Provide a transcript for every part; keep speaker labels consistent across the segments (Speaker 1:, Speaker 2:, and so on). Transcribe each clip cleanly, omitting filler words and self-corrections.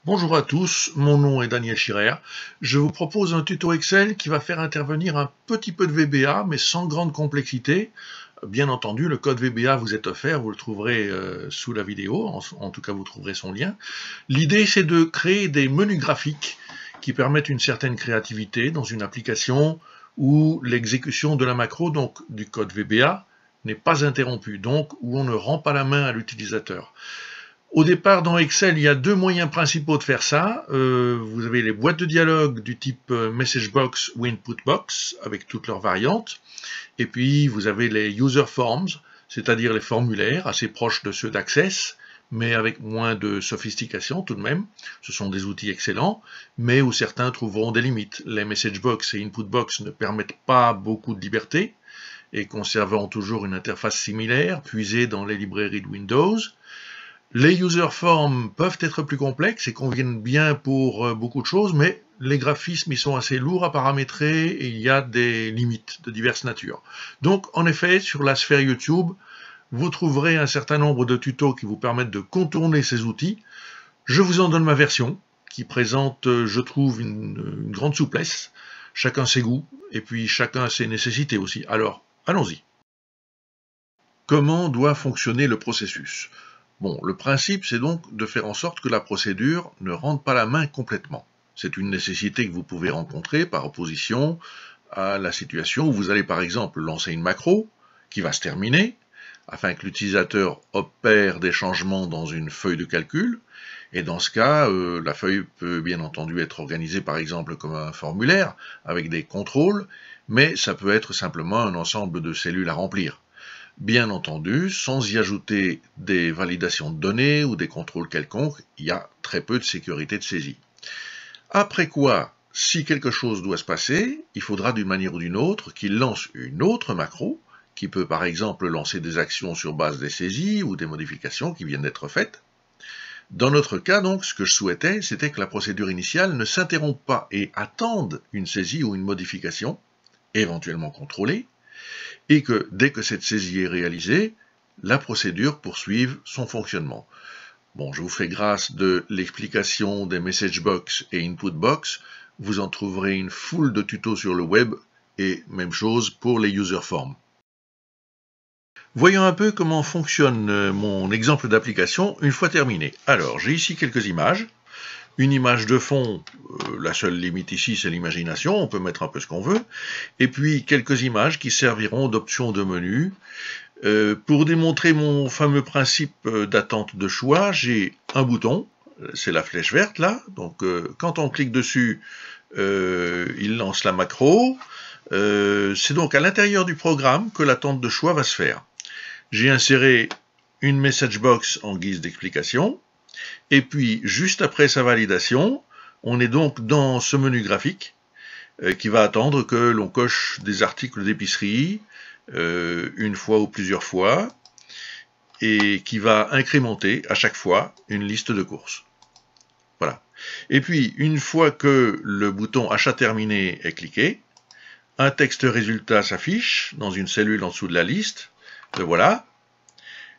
Speaker 1: Bonjour à tous, mon nom est Daniel Schirer. Je vous propose un tuto Excel qui va faire intervenir un petit peu de VBA, mais sans grande complexité. Bien entendu, le code VBA vous est offert, vous le trouverez sous la vidéo, en tout cas vous trouverez son lien. L'idée c'est de créer des menus graphiques qui permettent une certaine créativité dans une application où l'exécution de la macro, donc du code VBA, n'est pas interrompue, donc où on ne rend pas la main à l'utilisateur. Au départ, dans Excel, il y a deux moyens principaux de faire ça. Vous avez les boîtes de dialogue du type Message Box ou Input Box, avec toutes leurs variantes. Et puis, vous avez les User Forms, c'est-à-dire les formulaires, assez proches de ceux d'Access, mais avec moins de sophistication tout de même. Ce sont des outils excellents, mais où certains trouveront des limites. Les Message Box et Input Box ne permettent pas beaucoup de liberté, et conservant toujours une interface similaire, puisée dans les librairies de Windows. Les user forms peuvent être plus complexes et conviennent bien pour beaucoup de choses, mais les graphismes ils sont assez lourds à paramétrer et il y a des limites de diverses natures. Donc en effet, sur la sphère YouTube, vous trouverez un certain nombre de tutos qui vous permettent de contourner ces outils. Je vous en donne ma version, qui présente, je trouve, une grande souplesse. Chacun ses goûts, et puis chacun ses nécessités aussi. Alors, allons-y. Comment doit fonctionner le processus ? Bon, le principe, c'est donc de faire en sorte que la procédure ne rende pas la main complètement. C'est une nécessité que vous pouvez rencontrer par opposition à la situation où vous allez par exemple lancer une macro qui va se terminer, afin que l'utilisateur opère des changements dans une feuille de calcul, et dans ce cas, la feuille peut bien entendu être organisée par exemple comme un formulaire, avec des contrôles, mais ça peut être simplement un ensemble de cellules à remplir. Bien entendu, sans y ajouter des validations de données ou des contrôles quelconques, il y a très peu de sécurité de saisie. Après quoi, si quelque chose doit se passer, il faudra d'une manière ou d'une autre qu'il lance une autre macro, qui peut par exemple lancer des actions sur base des saisies ou des modifications qui viennent d'être faites. Dans notre cas donc, ce que je souhaitais, c'était que la procédure initiale ne s'interrompe pas et attende une saisie ou une modification, éventuellement contrôlée, et que dès que cette saisie est réalisée, la procédure poursuive son fonctionnement. Bon, je vous fais grâce de l'explication des Message Box et Input Box, vous en trouverez une foule de tutos sur le web, et même chose pour les User Forms. Voyons un peu comment fonctionne mon exemple d'application une fois terminé. Alors, j'ai ici quelques images. Une image de fond, la seule limite ici c'est l'imagination, on peut mettre un peu ce qu'on veut, et puis quelques images qui serviront d'options de menu. Pour démontrer mon fameux principe d'attente de choix, j'ai un bouton, c'est la flèche verte là, donc quand on clique dessus, il lance la macro. C'est donc à l'intérieur du programme que l'attente de choix va se faire. J'ai inséré une message box en guise d'explication. Et puis, juste après sa validation, on est donc dans ce menu graphique qui va attendre que l'on coche des articles d'épicerie une fois ou plusieurs fois et qui va incrémenter à chaque fois une liste de courses. Voilà. Et puis, une fois que le bouton Achat terminé est cliqué, un texte résultat s'affiche dans une cellule en dessous de la liste. Le voilà.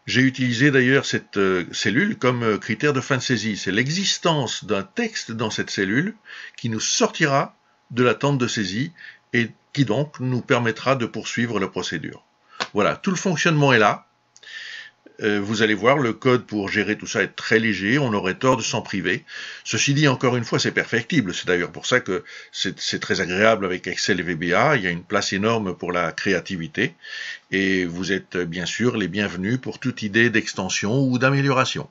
Speaker 1: J'ai utilisé d'ailleurs cette cellule comme critère de fin de saisie. C'est l'existence d'un texte dans cette cellule qui nous sortira de l'attente de saisie et qui donc nous permettra de poursuivre la procédure. Voilà, tout le fonctionnement est là. Vous allez voir, le code pour gérer tout ça est très léger, on aurait tort de s'en priver. Ceci dit, encore une fois, c'est perfectible. C'est d'ailleurs pour ça que c'est très agréable avec Excel et VBA. Il y a une place énorme pour la créativité. Et vous êtes bien sûr les bienvenus pour toute idée d'extension ou d'amélioration.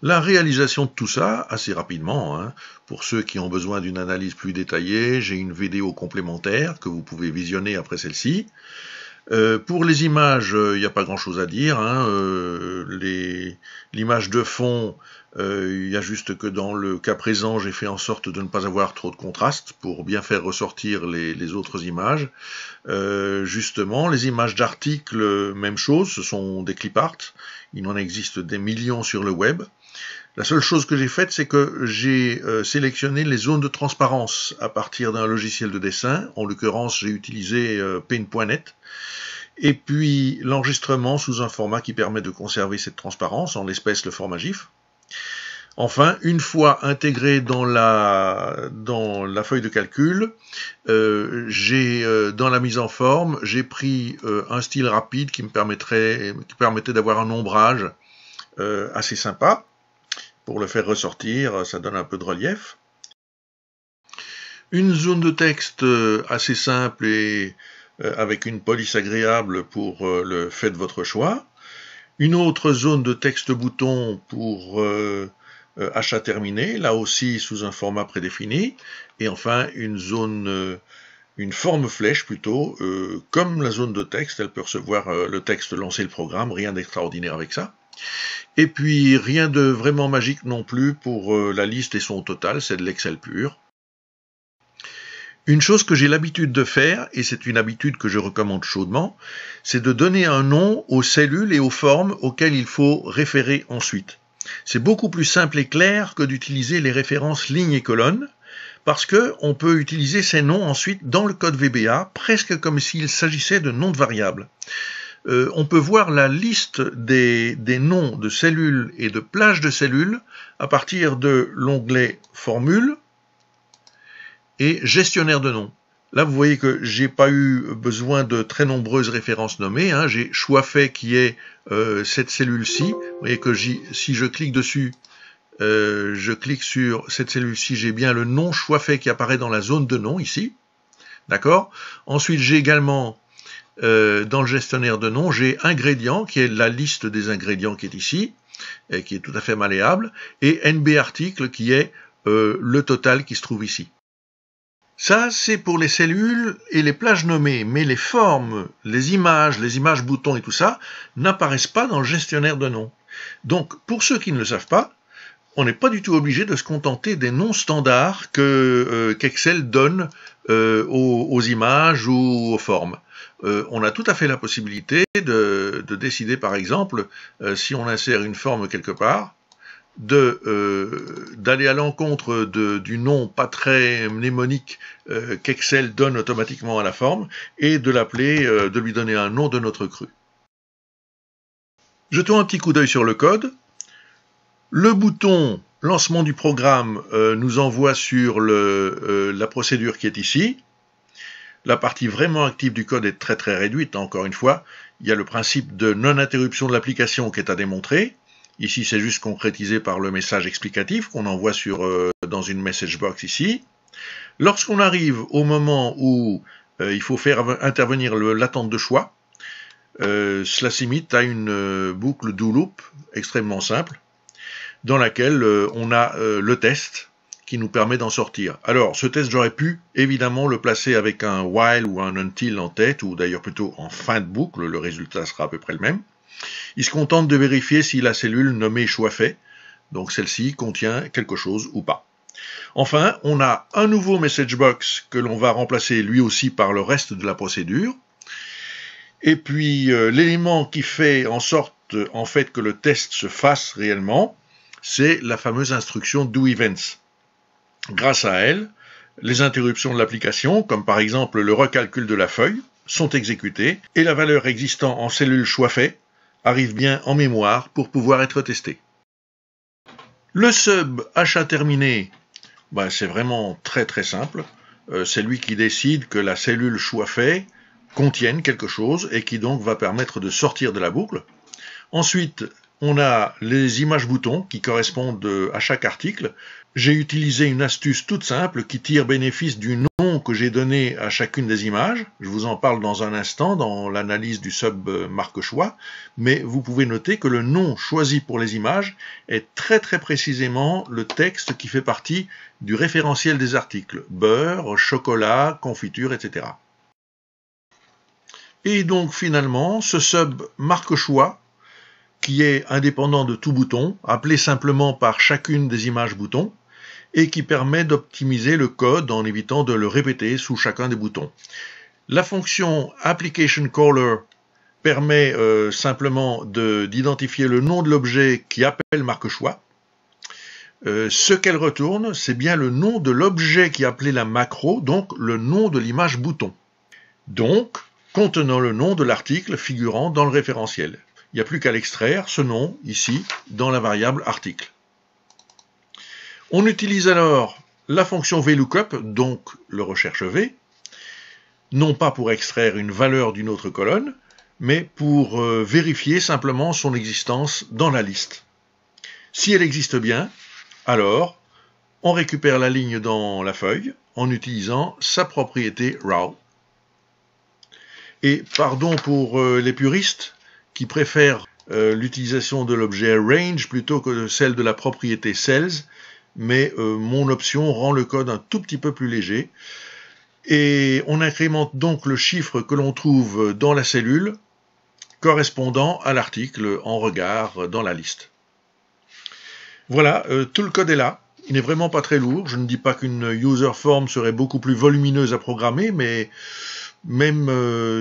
Speaker 1: La réalisation de tout ça, assez rapidement, hein, pour ceux qui ont besoin d'une analyse plus détaillée, j'ai une vidéo complémentaire que vous pouvez visionner après celle-ci. Pour les images, il n'y a pas grand-chose à dire. Hein, l'image de fond, il y a juste que dans le cas présent, j'ai fait en sorte de ne pas avoir trop de contraste pour bien faire ressortir les autres images. Justement, les images d'articles, même chose, ce sont des clip art. Il en existe des millions sur le web. La seule chose que j'ai faite, c'est que j'ai sélectionné les zones de transparence à partir d'un logiciel de dessin. En l'occurrence, j'ai utilisé Paint.net. Et puis l'enregistrement sous un format qui permet de conserver cette transparence, en l'espèce le format GIF. Enfin, une fois intégré dans la feuille de calcul, dans la mise en forme, j'ai pris un style rapide qui permettait d'avoir un ombrage assez sympa. Pour le faire ressortir, ça donne un peu de relief. Une zone de texte assez simple et avec une police agréable pour le fait de votre choix. Une autre zone de texte bouton pour achat terminé, là aussi sous un format prédéfini. Et enfin, une forme flèche plutôt, comme la zone de texte, elle peut recevoir le texte, lancer le programme, rien d'extraordinaire avec ça. Et puis, rien de vraiment magique non plus pour la liste et son total, c'est de l'Excel pur. Une chose que j'ai l'habitude de faire, et c'est une habitude que je recommande chaudement, c'est de donner un nom aux cellules et aux formes auxquelles il faut référer ensuite. C'est beaucoup plus simple et clair que d'utiliser les références lignes et colonnes, parce qu'on peut utiliser ces noms ensuite dans le code VBA, presque comme s'il s'agissait de noms de variables. On peut voir la liste des noms de cellules et de plages de cellules à partir de l'onglet Formule et Gestionnaire de noms. Là, vous voyez que j'ai pas eu besoin de très nombreuses références nommées. Hein. J'ai choix fait qui est cette cellule-ci. Vous voyez que si je clique dessus, je clique sur cette cellule-ci, j'ai bien le nom choix fait qui apparaît dans la zone de nom ici. D'accord? Ensuite, j'ai également dans le gestionnaire de noms, j'ai ingrédients, qui est la liste des ingrédients qui est ici, et qui est tout à fait malléable, et NB article, qui est le total qui se trouve ici. Ça, c'est pour les cellules et les plages nommées, mais les formes, les images boutons et tout ça, n'apparaissent pas dans le gestionnaire de noms. Donc, pour ceux qui ne le savent pas, on n'est pas du tout obligé de se contenter des noms standards qu'Excel donne aux images ou aux formes. On a tout à fait la possibilité de décider, par exemple, si on insère une forme quelque part, d'aller à l'encontre du nom pas très mnémonique qu'Excel donne automatiquement à la forme et de l'appeler, de lui donner un nom de notre cru. Jetons un petit coup d'œil sur le code. Le bouton lancement du programme nous envoie sur la procédure qui est ici. La partie vraiment active du code est très très réduite, encore une fois. Il y a le principe de non-interruption de l'application qui est à démontrer. Ici, c'est juste concrétisé par le message explicatif qu'on envoie dans une message box ici. Lorsqu'on arrive au moment où il faut faire intervenir l'attente de choix, cela s'imite à une boucle do loop extrêmement simple, dans laquelle on a le test qui nous permet d'en sortir. Alors, ce test, j'aurais pu évidemment le placer avec un while ou un until en tête, ou d'ailleurs plutôt en fin de boucle, le résultat sera à peu près le même. Il se contente de vérifier si la cellule nommée choix fait, donc celle-ci contient quelque chose ou pas. Enfin, on a un nouveau message box que l'on va remplacer lui aussi par le reste de la procédure. Et puis, l'élément qui fait en sorte en fait que le test se fasse réellement, c'est la fameuse instruction doEvents. Grâce à elle, les interruptions de l'application, comme par exemple le recalcul de la feuille, sont exécutées et la valeur existant en cellule choix fait arrive bien en mémoire pour pouvoir être testée. Le sub achat terminé, c'est vraiment très très simple. C'est lui qui décide que la cellule choix fait contienne quelque chose et qui donc va permettre de sortir de la boucle. Ensuite, on a les images boutons qui correspondent à chaque article. J'ai utilisé une astuce toute simple qui tire bénéfice du nom que j'ai donné à chacune des images. Je vous en parle dans un instant dans l'analyse du sub marque choix, mais vous pouvez noter que le nom choisi pour les images est très très précisément le texte qui fait partie du référentiel des articles. Beurre, chocolat, confiture, etc. Et donc finalement, ce sub marque choix, qui est indépendant de tout bouton, appelé simplement par chacune des images boutons, et qui permet d'optimiser le code en évitant de le répéter sous chacun des boutons. La fonction ApplicationCaller permet simplement d'identifier le nom de l'objet qui appelle marque choix. Ce qu'elle retourne, c'est bien le nom de l'objet qui appelait la macro, donc le nom de l'image bouton. Donc, contenant le nom de l'article figurant dans le référentiel. Il n'y a plus qu'à l'extraire, ce nom, ici, dans la variable article. On utilise alors la fonction VLOOKUP, donc le recherche V, non pas pour extraire une valeur d'une autre colonne, mais pour vérifier simplement son existence dans la liste. Si elle existe bien, alors on récupère la ligne dans la feuille en utilisant sa propriété row. Et pardon pour les puristes qui préfèrent l'utilisation de l'objet range plutôt que celle de la propriété cells, mais mon option rend le code un tout petit peu plus léger. Et on incrémente donc le chiffre que l'on trouve dans la cellule correspondant à l'article en regard dans la liste. Voilà, tout le code est là. Il n'est vraiment pas très lourd. Je ne dis pas qu'une user form serait beaucoup plus volumineuse à programmer, mais même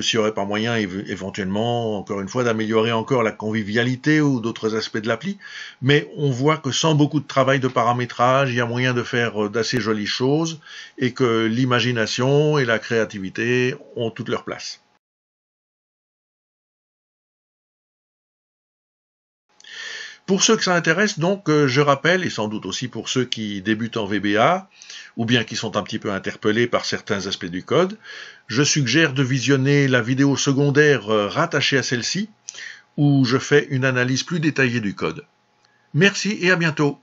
Speaker 1: s'il n'y aurait pas moyen éventuellement, encore une fois, d'améliorer encore la convivialité ou d'autres aspects de l'appli, mais on voit que sans beaucoup de travail de paramétrage, il y a moyen de faire d'assez jolies choses et que l'imagination et la créativité ont toute leur place. Pour ceux que ça intéresse, donc, je rappelle, et sans doute aussi pour ceux qui débutent en VBA, ou bien qui sont un petit peu interpellés par certains aspects du code, je suggère de visionner la vidéo secondaire rattachée à celle-ci, où je fais une analyse plus détaillée du code. Merci et à bientôt.